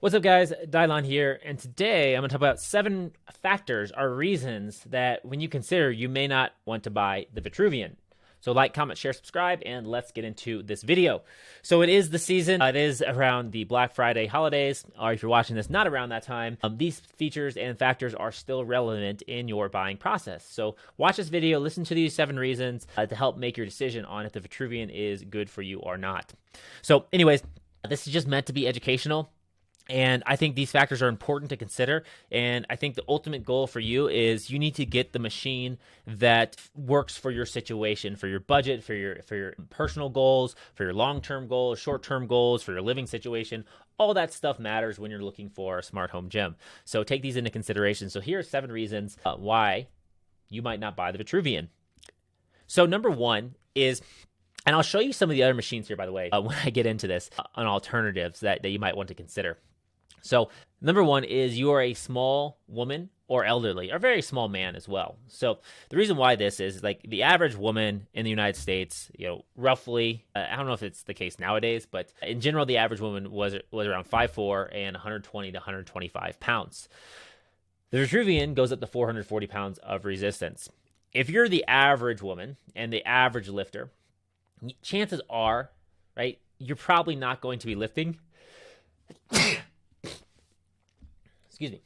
What's up, guys? Dylon here, and today I'm going to talk about 7 factors or reasons that when you consider you may not want to buy the Vitruvian. So like, comment, share, subscribe, and let's get into this video. So it is the season. It is around the Black Friday holidays, or if you're watching this not around that time, these features and factors are still relevant in your buying process. So watch this video, listen to these 7 reasons to help make your decision on if the Vitruvian is good for you or not. So anyways, this is just meant to be educational. And I think these factors are important to consider. And I think the ultimate goal for you is you need to get the machine that works for your situation, for your budget, for your personal goals, for your long-term goals, short-term goals, for your living situation. All that stuff matters when you're looking for a smart home gym. So take these into consideration. So here are 7 reasons why you might not buy the Vitruvian. So number 1 is, and I'll show you some of the other machines here, by the way, when I get into this, on alternatives that you might want to consider. So number 1 is you are a small woman or elderly, or very small man as well. So the reason why this is like the average woman in the United States, roughly, I don't know if it's the case nowadays, but in general, the average woman was around 5'4" and 120 to 125 pounds. The Vitruvian goes up to 440 pounds of resistance. If you're the average woman and the average lifter, chances are, right, you're probably not going to be lifting. Excuse me.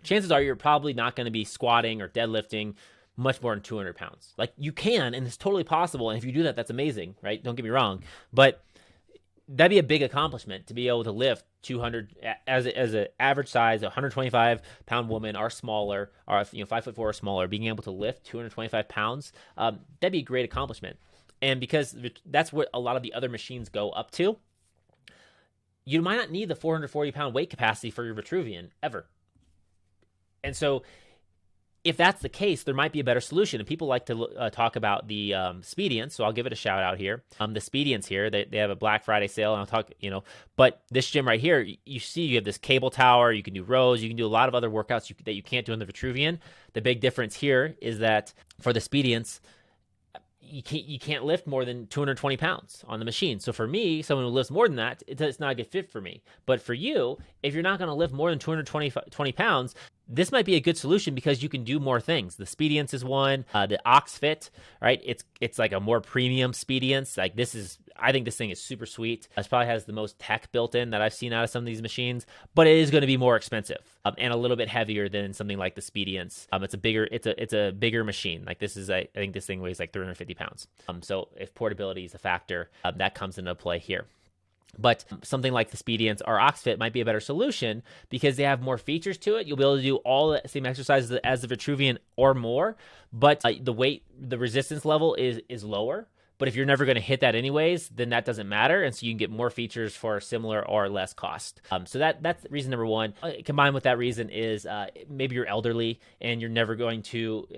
Chances are you're probably not going to be squatting or deadlifting much more than 200 pounds. Like, you can, and it's totally possible. And if you do that, that's amazing, right? Don't get me wrong. But that'd be a big accomplishment to be able to lift 200 as an average size, 125 pound woman or smaller, or 5'4" or smaller, being able to lift 225 pounds. That'd be a great accomplishment. And because that's what a lot of the other machines go up to, you might not need the 440 pound weight capacity for your Vitruvian ever. And so if that's the case, there might be a better solution. And people like to talk about the Speediance, so I'll give it a shout out here. The Speediance here, they have a Black Friday sale, and I'll talk, but this gym right here, you see you have this cable tower, you can do rows, you can do a lot of other workouts that you can't do in the Vitruvian. The big difference here is that for the Speediance, you can't lift more than 220 pounds on the machine. So for me, someone who lifts more than that, it's not a good fit for me. But for you, if you're not going to lift more than 220 pounds, this might be a good solution because you can do more things. The Speediance is one. The OxFit, right? It's like a more premium Speediance. Like, I think this thing is super sweet. It probably has the most tech built in that I've seen out of some of these machines, but it is going to be more expensive and a little bit heavier than something like the Speediance. It's a bigger machine. Like, I think this thing weighs like 350 pounds. So if portability is a factor, that comes into play here. But something like the Speediance or OxFit might be a better solution because they have more features to it. You'll be able to do all the same exercises as the Vitruvian or more, but the resistance level is lower. But if you're never going to hit that anyways, then that doesn't matter. And so you can get more features for similar or less cost. So that's reason number 1. Combined with that reason is maybe you're elderly and you're never going to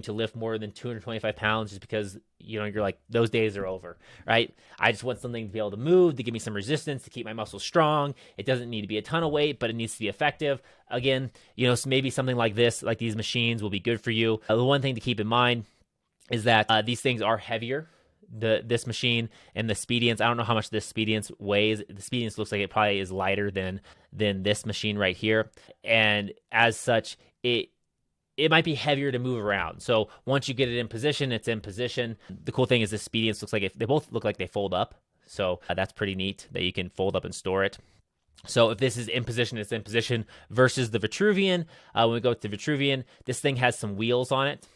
lift more than 225 pounds just because, you're like, those days are over, right? I just want something to be able to move, to give me some resistance, to keep my muscles strong. It doesn't need to be a ton of weight, but it needs to be effective. Again, so maybe something like this, like these machines, will be good for you. The one thing to keep in mind is that these things are heavier. This machine and the Speediance, I don't know how much this Speediance weighs. The Speediance looks like it probably is lighter than this machine right here. And as such, it might be heavier to move around. So once you get it in position, it's in position. The cool thing is the Speediance looks like they both look like they fold up. So that's pretty neat that you can fold up and store it. So if this is in position, it's in position versus the Vitruvian. When we go to the Vitruvian, this thing has some wheels on it.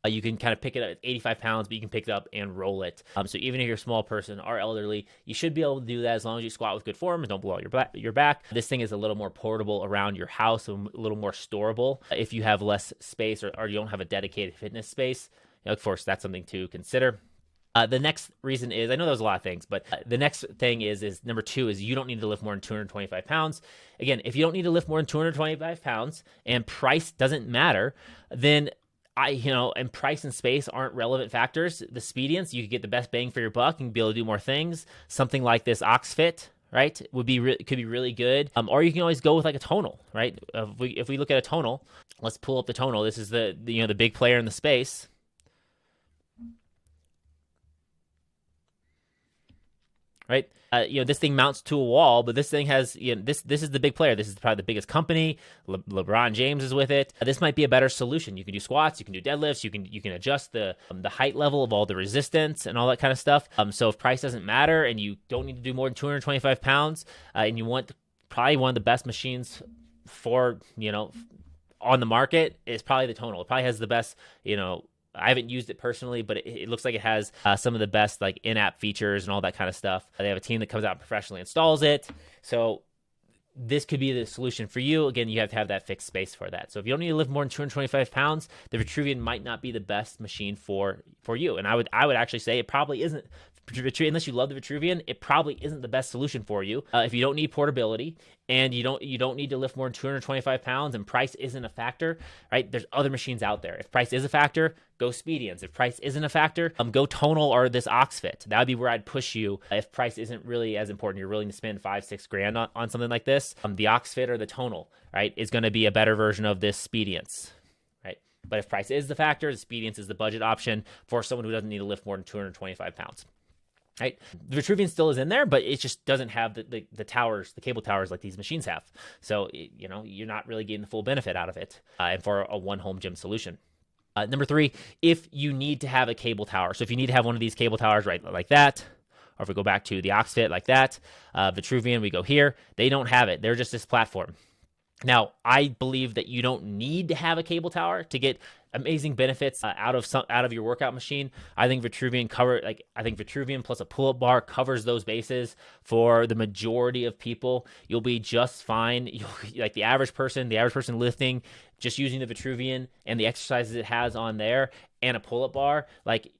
You can kind of pick it up at 85 pounds, but you can pick it up and roll it. So even if you're a small person or elderly, you should be able to do that as long as you squat with good form and don't blow out your back. This thing is a little more portable around your house, a little more storable. If you have less space or you don't have a dedicated fitness space, of course, that's something to consider. The next reason is, I know there's a lot of things, but the next thing is number 2 is you don't need to lift more than 225 pounds. Again, if you don't need to lift more than 225 pounds and price doesn't matter, then and price and space aren't relevant factors. The Speediance, you could get the best bang for your buck and be able to do more things. Something like this OxFit, right, could be really good. Or you can always go with like a tonal, right? If we look at a tonal, let's pull up the tonal. This is the big player in the space. right? This thing mounts to a wall, but this thing has, this is the big player. This is probably the biggest company. LeBron James is with it. This might be a better solution. You can do squats, you can do deadlifts, you can adjust the height level of all the resistance and all that kind of stuff. So if price doesn't matter and you don't need to do more than 225 pounds, and you want probably one of the best machines for, on the market, is probably the Tonal. It probably has the best, I haven't used it personally, but it looks like it has some of the best like in-app features and all that kind of stuff. They have a team that comes out and professionally installs it. So this could be the solution for you. Again, you have to have that fixed space for that. So if you don't need to lift more than 225 pounds, the Vitruvian might not be the best machine for you. And I would actually say it probably isn't. Unless you love the Vitruvian, it probably isn't the best solution for you. If you don't need portability and you don't need to lift more than 225 pounds and price isn't a factor, right? There's other machines out there. If price is a factor, go Speediance. If price isn't a factor, go Tonal or this OxFit. That would be where I'd push you if price isn't really as important. You're willing to spend $5-6 grand on something like this. The OxFit or the Tonal, right, is going to be a better version of this Speediance. But if price is the factor, the Speediance is the budget option for someone who doesn't need to lift more than 225 pounds. Right, the Vitruvian still is in there, but it just doesn't have the towers, the cable towers like these machines have. So you're not really getting the full benefit out of it. And for a one home gym solution. Number 3, if you need to have a cable tower, so if you need to have one of these cable towers, right, like that, or if we go back to the OxFit like that, Vitruvian, we go here. They don't have it. They're just this platform. Now, I believe that you don't need to have a cable tower to get amazing benefits out of your workout machine. I think Vitruvian Vitruvian plus a pull-up bar covers those bases for the majority of people. You'll be just fine. Like the average person lifting, just using the Vitruvian and the exercises it has on there and a pull-up bar, like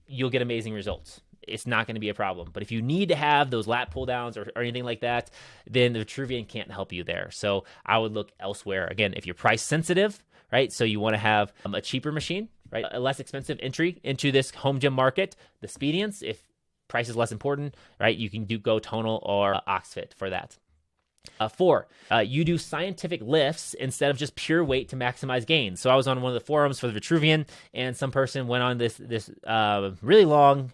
you'll get amazing results. It's not going to be a problem. But if you need to have those lat pull downs or anything like that, then the Vitruvian can't help you there. So I would look elsewhere. Again, if you're price sensitive, right? So you want to have a cheaper machine, right? A less expensive entry into this home gym market, the Speediance. If price is less important, right? You can go Tonal or OxFit for that. 4, you do scientific lifts instead of just pure weight to maximize gains. So I was on one of the forums for the Vitruvian, and some person went on this really long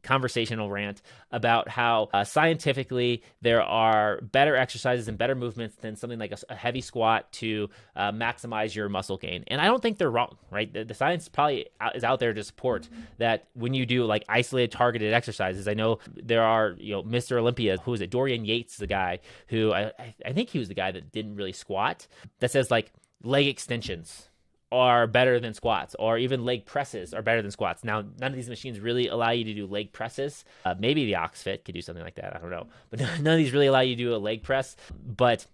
conversational rant about how scientifically there are better exercises and better movements than something like a heavy squat to maximize your muscle gain. And I don't think they're wrong, right? The science probably is out there to support that when you do like isolated targeted exercises. I know there are, Mr. Olympia, who is it? Dorian Yates is the guy who, I think he was the guy that didn't really squat, that says like leg extensions are better than squats, or even leg presses are better than squats. Now, none of these machines really allow you to do leg presses. Maybe the OxFit could do something like that. I don't know. But none of these really allow you to do a leg press. But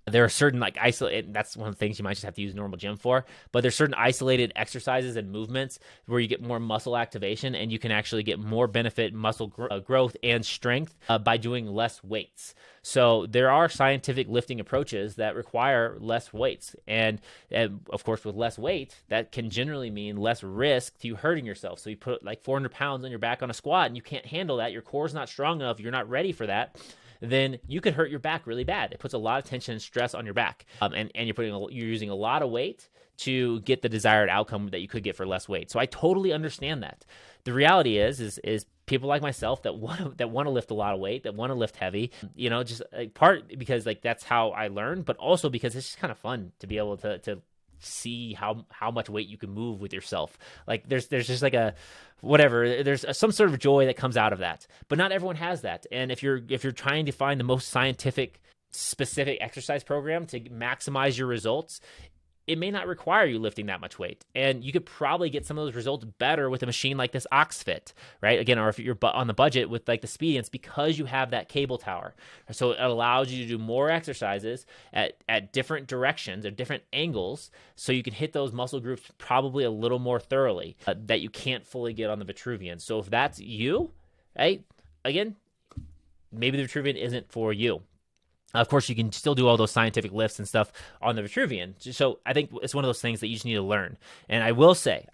there are certain that's one of the things you might just have to use normal gym for, but there's certain isolated exercises and movements where you get more muscle activation and you can actually get more benefit, muscle growth and strength by doing less weights. So there are scientific lifting approaches that require less weights. And of course, with less weight, that can generally mean less risk to you hurting yourself. So you put like 400 pounds on your back on a squat and you can't handle that. Your core's not strong enough. You're not ready for that. Then you could hurt your back really bad. It puts a lot of tension and stress on your back. And you're using a lot of weight to get the desired outcome that you could get for less weight. So I totally understand that. The reality is people like myself that want to lift a lot of weight, that want to lift heavy, just part because like that's how I learned, but also because it's just kind of fun to be able to see how much weight you can move with yourself. Like there's just like there's some sort of joy that comes out of that, but not everyone has that. And if you're trying to find the most scientific specific exercise program to maximize your results, it may not require you lifting that much weight. And you could probably get some of those results better with a machine like this OxFit, right? Again, or if you're on the budget with like the Speediance, because you have that cable tower. So it allows you to do more exercises at different directions or different angles, so you can hit those muscle groups probably a little more thoroughly that you can't fully get on the Vitruvian. So if that's you, right? Again, maybe the Vitruvian isn't for you. Of course, you can still do all those scientific lifts and stuff on the Vitruvian. So I think it's one of those things that you just need to learn. And I will say,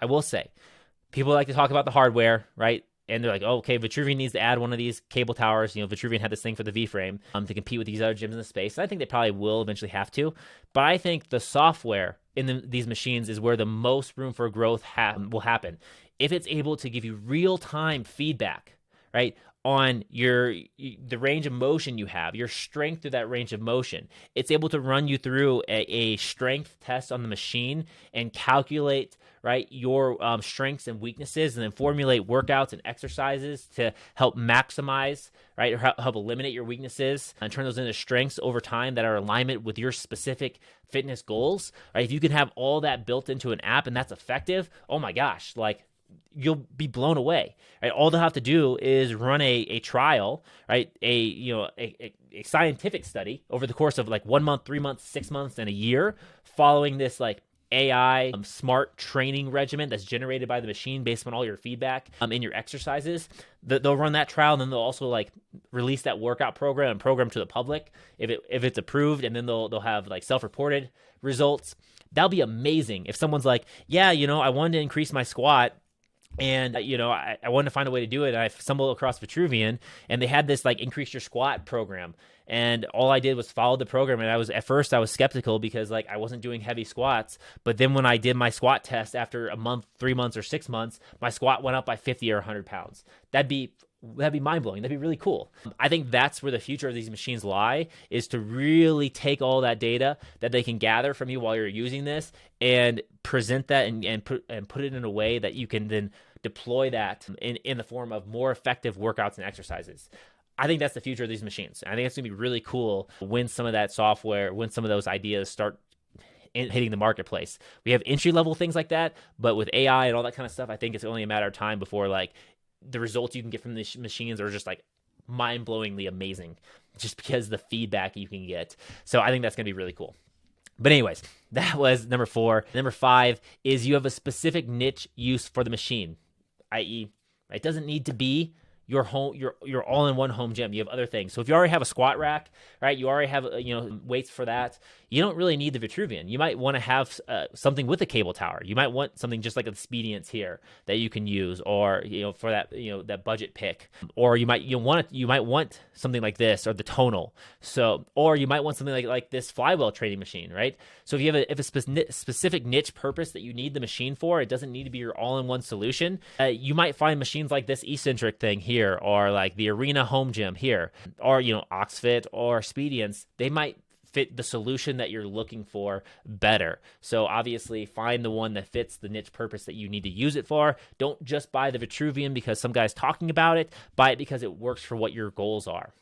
people like to talk about the hardware, right? And they're like, oh, okay, Vitruvian needs to add one of these cable towers. Vitruvian had this thing for the V-frame to compete with these other gyms in the space. And I think they probably will eventually have to. But I think the software in these machines is where the most room for growth will happen. If it's able to give you real-time feedback, right, on the range of motion you have, your strength through that range of motion. It's able to run you through a strength test on the machine and calculate, right, your strengths and weaknesses, and then formulate workouts and exercises to help maximize, right, or help eliminate your weaknesses and turn those into strengths over time that are in alignment with your specific fitness goals, right? If you can have all that built into an app and that's effective, oh my gosh, like, you'll be blown away, right? All they'll have to do is run a trial, right? A scientific study over the course of like 1 month, 3 months, 6 months, and a year, following this like AI smart training regimen that's generated by the machine based on all your feedback in your exercises. They'll run that trial, and then they'll also like release that workout program and program to the public if it's approved, and then they'll have like self-reported results. That'll be amazing if someone's like, yeah, I wanted to increase my squat, and I wanted to find a way to do it, and I stumbled across Vitruvian, and they had this like increase your squat program, and all I did was follow the program. And at first I was skeptical because like I wasn't doing heavy squats, but then when I did my squat test after a month, 3 months, or 6 months, my squat went up by 50 or 100 pounds. That'd be mind-blowing. That'd be really cool. I think that's where the future of these machines lie, is to really take all that data that they can gather from you while you're using this and present that and put it in a way that you can then deploy that in the form of more effective workouts and exercises. I think that's the future of these machines. I think it's going to be really cool when some of that software, when some of those ideas start hitting the marketplace. We have entry-level things like that, but with AI and all that kind of stuff, I think it's only a matter of time before like the results you can get from these machines are just like mind-blowingly amazing, just because the feedback you can get. So I think that's going to be really cool. But anyways, that was number 4. Number 5 is you have a specific niche use for the machine, i.e., it doesn't need to be your all-in-one home gym. You have other things. So if you already have a squat rack, right, you already have weights for that, you don't really need the Vitruvian. You might want to have something with a cable tower. You might want something just like a Speediance here that you can use, or for that that budget pick. Or you might want something like this, or the tonal. So, or you might want something like this flywheel training machine, right? So if you have a specific niche purpose that you need the machine for, it doesn't need to be your all-in-one solution. You might find machines like this eccentric thing here, or like the Arena home gym here, or Oxfit or Speediance. They might fit the solution that you're looking for better. So obviously find the one that fits the niche purpose that you need to use it for. Don't just buy the Vitruvian because some guy's talking about it. Buy it because it works for what your goals are.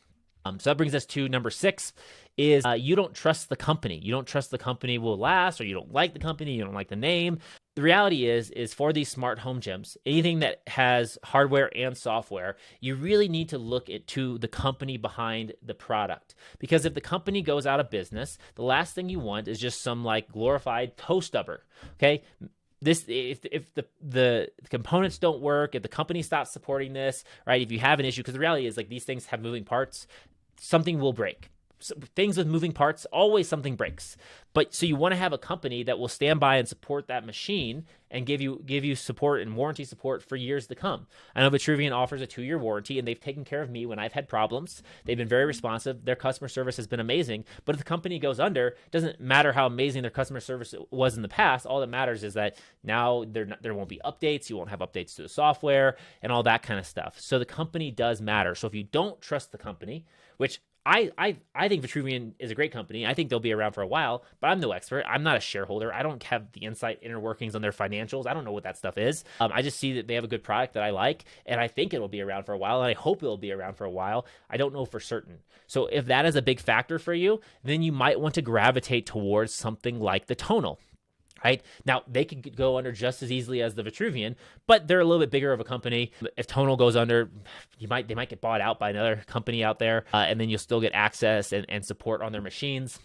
So that brings us to number 6 is you don't trust the company. You don't trust the company will last, or you don't like the company, you don't like the name. The reality is for these smart home gyms, anything that has hardware and software, you really need to look to the company behind the product. Because if the company goes out of business, the last thing you want is just some like glorified toe stubber, okay? If the components don't work, if the company stops supporting this, right? If you have an issue, because the reality is like these things have moving parts, something will break. So things with moving parts, always something breaks. But so you want to have a company that will stand by and support that machine and give you support and warranty support for years to come. I know Vitruvian offers a 2-year warranty, and they've taken care of me when I've had problems. They've been very responsive. Their customer service has been amazing. But if the company goes under, it doesn't matter how amazing their customer service was in the past. All that matters is that now there won't be updates. You won't have updates to the software and all that kind of stuff. So the company does matter. So if you don't trust the company, which I think Vitruvian is a great company. I think they'll be around for a while, but I'm no expert. I'm not a shareholder. I don't have the inner workings on their financials. I don't know what that stuff is. I just see that they have a good product that I like, and I think it'll be around for a while, and I hope it'll be around for a while. I don't know for certain. So if that is a big factor for you, then you might want to gravitate towards something like the Tonal. Right? Now, they could go under just as easily as the Vitruvian, but they're a little bit bigger of a company. If Tonal goes under, they might get bought out by another company out there, and then you'll still get access and support on their machines.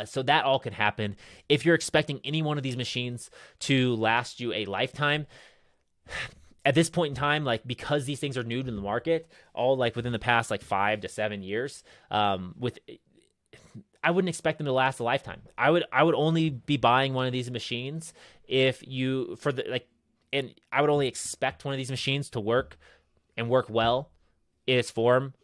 So that all can happen. If you're expecting any one of these machines to last you a lifetime, at this point in time, like because these things are new to the market, all like within the past like 5 to 7 years, I wouldn't expect them to last a lifetime. I would only be buying one of these machines and I would only expect one of these machines to work and work well in its form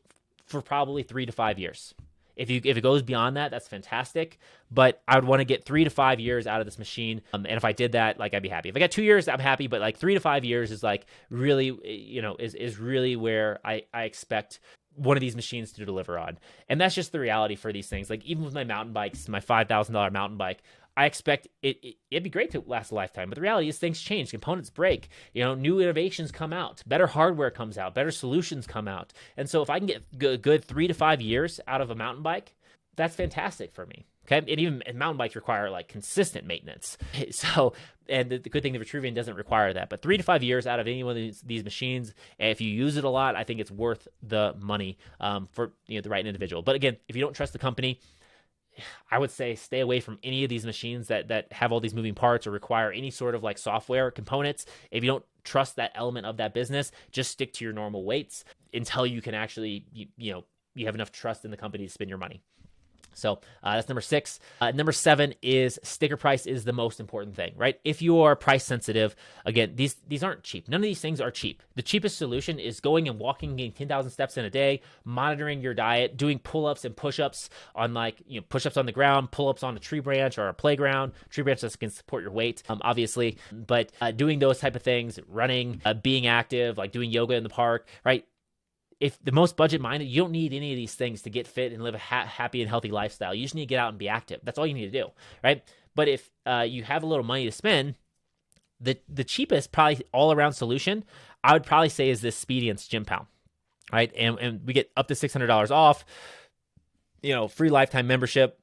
for probably 3 to 5 years. If it goes beyond that, that's fantastic. But I would want to get 3 to 5 years out of this machine. And if I did that, like, I'd be happy. If I got 2 years, I'm happy. But like 3 to 5 years is like really, is really where I expect one of these machines to deliver on. And that's just the reality for these things. Like, even with my mountain bikes, my $5,000 mountain bike, I expect it'd be great to last a lifetime. But the reality is things change, components break, new innovations come out, better hardware comes out, better solutions come out. And so if I can get good 3 to 5 years out of a mountain bike, that's fantastic for me. Okay. And mountain bikes require like consistent maintenance. So, and the good thing, the Vitruvian doesn't require that, but 3 to 5 years out of any one of these machines, and if you use it a lot, I think it's worth the money for the right individual. But again, if you don't trust the company, I would say stay away from any of these machines that have all these moving parts or require any sort of like software components. If you don't trust that element of that business, just stick to your normal weights until you can actually, you have enough trust in the company to spend your money. So that's number 6. Number 7 is sticker price is the most important thing, right? If you are price sensitive, again, these aren't cheap. None of these things are cheap. The cheapest solution is going and walking, getting 10,000 steps in a day, monitoring your diet, doing pull-ups and push-ups on push-ups on the ground, pull-ups on a tree branch or a playground. Tree branches can support your weight, obviously, but doing those type of things, running, being active, like doing yoga in the park, right? If the most budget minded, you don't need any of these things to get fit and live a happy and healthy lifestyle. You just need to get out and be active. That's all you need to do, right? But if you have a little money to spend, the cheapest probably all around solution, I would probably say, is this Speediance Gym Pal, right? And we get up to $600 off, free lifetime membership.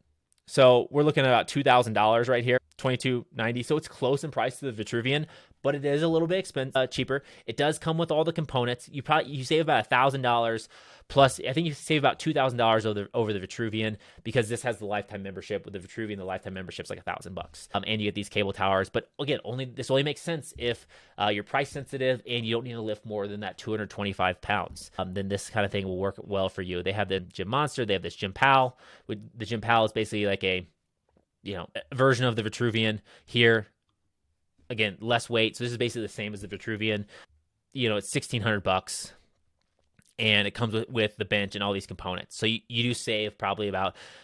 So we're looking at about $2,000 right here, $22.90. So it's close in price to the Vitruvian, but it is a little bit cheaper. It does come with all the components. You save about $1,000 plus. I think you save about $2,000 over the Vitruvian, because this has the lifetime membership. With the Vitruvian, the lifetime membership's like $1,000, and you get these cable towers. But again, this only makes sense if you're price sensitive and you don't need to lift more than that 225 pounds. Then this kind of thing will work well for you. They have the Gym Monster. They have this Gym Pal. The Gym Pal is basically like a version of the Vitruvian here. Again, less weight. So this is basically the same as the Vitruvian. It's $1,600, and it comes with the bench and all these components. So you do save probably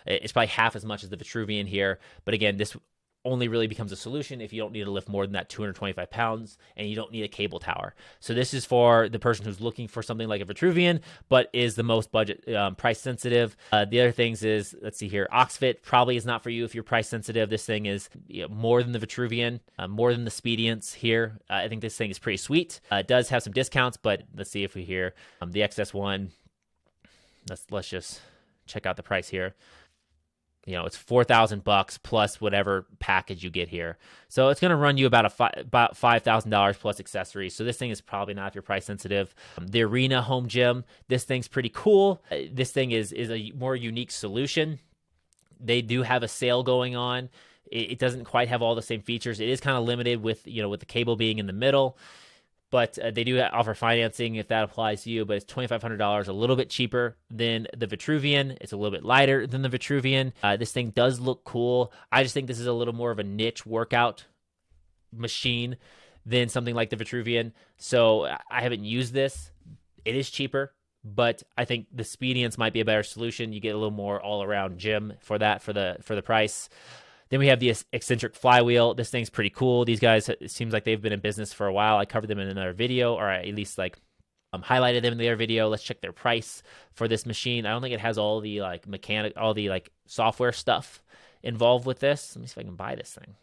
it's probably half as much as the Vitruvian here. But again, this only really becomes a solution if you don't need to lift more than that 225 pounds and you don't need a cable tower. So this is for the person who's looking for something like a Vitruvian, but is the most budget price sensitive. The other things is, let's see here, Oxfit probably is not for you if you're price sensitive. This thing is more than the Vitruvian, more than the Speediance here. I think this thing is pretty sweet. It does have some discounts, but let's see if we hear the XS1. Let's just check out the price here. It's $4,000 plus whatever package you get here. So it's going to run you about $5,000 plus accessories. So this thing is probably not if you're price sensitive. The Arena home gym, this thing's pretty cool. This thing is a more unique solution. They do have a sale going on. It doesn't quite have all the same features. It is kind of limited with the cable being in the middle. But they do offer financing if that applies to you. But it's $2,500, a little bit cheaper than the Vitruvian. It's a little bit lighter than the Vitruvian. This thing does look cool. I just think this is a little more of a niche workout machine than something like the Vitruvian. So I haven't used this. It is cheaper, but I think the Speediance might be a better solution. You get a little more all-around gym for the price. Then we have the eccentric flywheel. This thing's pretty cool. These guys, it seems like they've been in business for a while. I covered them in another video, or at least highlighted them in their video. Let's check their price for this machine. I don't think it has all the software stuff involved with this. Let me see if I can buy this thing.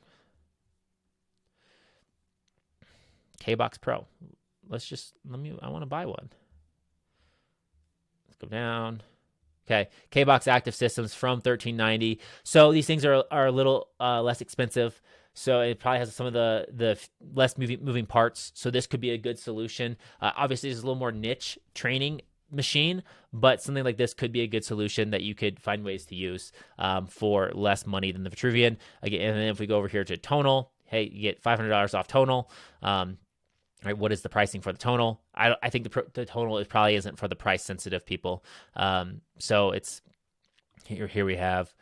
K-Box Pro. I want to buy one. Let's go down. Okay, K-Box Active Systems from $1,390. So these things are a little less expensive. So it probably has some of the less moving parts. So this could be a good solution. Obviously, it's a little more niche training machine, but something like this could be a good solution that you could find ways to use for less money than the Vitruvian. Again, and then if we go over here to Tonal, hey, you get $500 off Tonal. Right, what is the pricing for the Tonal? I think the Tonal probably isn't for the price sensitive people. So it's here we have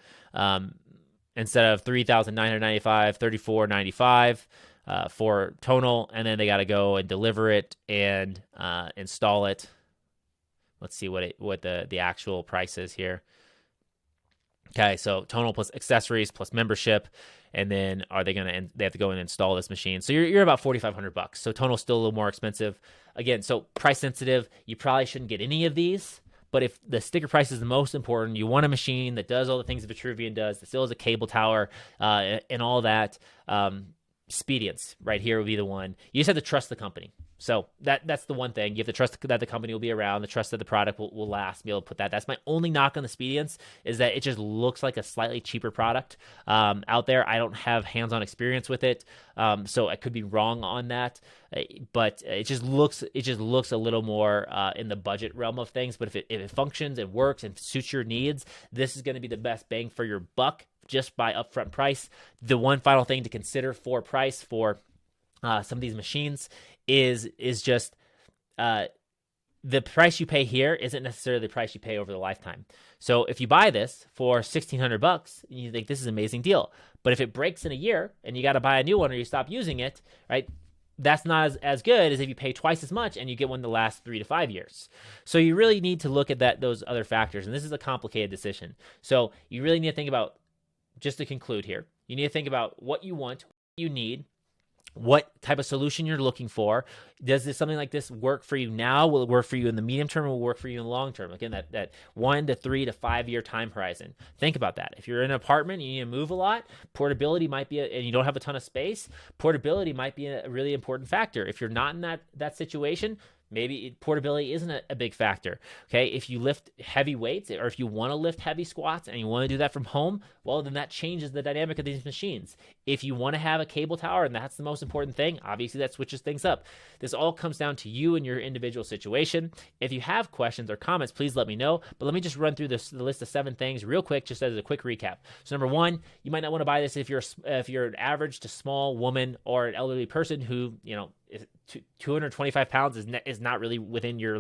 instead of $3,995, $3,495 for Tonal, and then they got to go and deliver it and install it. Let's see what the actual price is here. Okay, so tonal plus accessories plus membership, and then are they gonna? They have to go and install this machine. So you're about $4,500. So tonal's still a little more expensive. Again, so price sensitive. You probably shouldn't get any of these. But if the sticker price is the most important, you want a machine that does all the things Vitruvian does, that still has a cable tower, and all that. Speediance right here would be the one. You just have to trust the company. So that's the one thing. You have to trust that the company will be around, the trust that the product will last, be able to put that. That's my only knock on the Speediance, is that it just looks like a slightly cheaper product out there. I don't have hands-on experience with it, so I could be wrong on that. But it just looks a little more in the budget realm of things. But if it functions, it works, and suits your needs, this is going to be the best bang for your buck just by upfront price. The one final thing to consider for price for some of these machines is just the price you pay here isn't necessarily the price you pay over the lifetime. So if you buy this for $1,600, you think this is an amazing deal. But if it breaks in a year and you got to buy a new one or you stop using it, right? That's not as good as if you pay twice as much and you get one that lasts 3 to 5 years. So you really need to look at those other factors. And this is a complicated decision. So you really need to think about, just to conclude here, you need to think about what you want, what you need, what type of solution you're looking for. Does something like this work for you now? Will it work for you in the medium term, or will it work for you in the long term? Again, that 1 to 3 to 5 year time horizon. Think about that. If you're in an apartment, you need to move a lot, portability might be, and you don't have a ton of space, portability might be a really important factor. If you're not in that situation, maybe portability isn't a big factor. Okay, if you lift heavy weights, or if you want to lift heavy squats and you want to do that from home, well, then that changes the dynamic of these machines. If you want to have a cable tower, and that's the most important thing, obviously that switches things up. This all comes down to you and your individual situation. If you have questions or comments, please let me know. But let me just run through the list of 7 things real quick, just as a quick recap. So number 1, you might not want to buy this if you're an average to small woman or an elderly person who, is 225 pounds is not really within your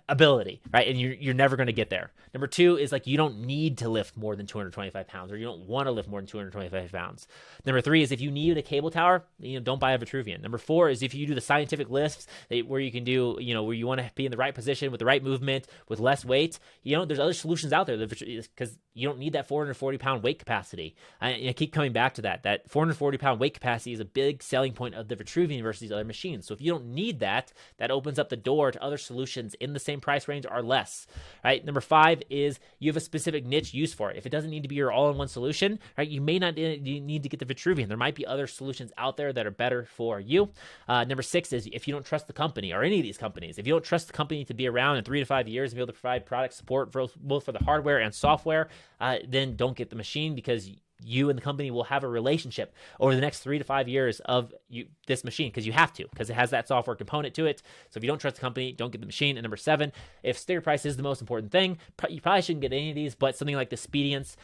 ability, right? And you're never going to get there. Number 2 is you don't need to lift more than 225 pounds, or you don't want to lift more than 225 pounds. Number 3 is if you need a cable tower, don't buy a Vitruvian. Number 4 is if you do the scientific lifts where you can do, where you want to be in the right position with the right movement with less weight, there's other solutions out there because you don't need that 440 pound weight capacity. I keep coming back to that 440 pound weight capacity is a big selling point of the Vitruvian versus these other machines. So if you don't need that opens up the door to other solutions in the same price range or less, right? Number 5 is you have a specific niche use for it. If it doesn't need to be your all-in-one solution, right, you may not need to get the Vitruvian. There might be other solutions out there that are better for you. Number 6 is if you don't trust the company or any of these companies, if you don't trust the company to be around in 3 to 5 years and be able to provide product support both for the hardware and software, then don't get the machine, because you and the company will have a relationship over the next 3 to 5 years of this machine, because you have to, because it has that software component to it. So if you don't trust the company, don't get the machine. And number 7, if sticker price is the most important thing, you probably shouldn't get any of these, but something like the Speediance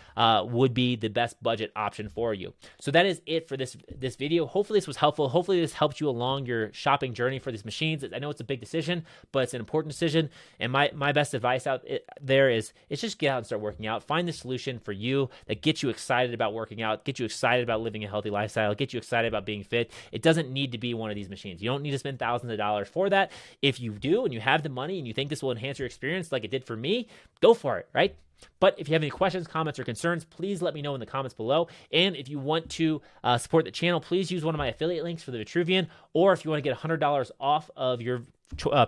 would be the best budget option for you. So that is it for this video. Hopefully this was helpful. Hopefully this helped you along your shopping journey for these machines. I know it's a big decision, but it's an important decision. And my best advice out there is just get out and start working out. Find the solution for you that gets you excited about working out, get you excited about living a healthy lifestyle, get you excited about being fit. It doesn't need to be one of these machines. You don't need to spend thousands of dollars for that. If you do and you have the money and you think this will enhance your experience like it did for me, go for it, right? But if you have any questions, comments, or concerns, please let me know in the comments below. And if you want to support the channel, please use one of my affiliate links for the Vitruvian, or if you want to get $100 off of your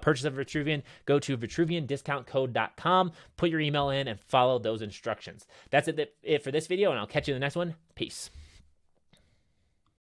purchase of Vitruvian, go to vitruviandiscountcode.com, put your email in, and follow those instructions. That's it for this video, and I'll catch you in the next one. Peace.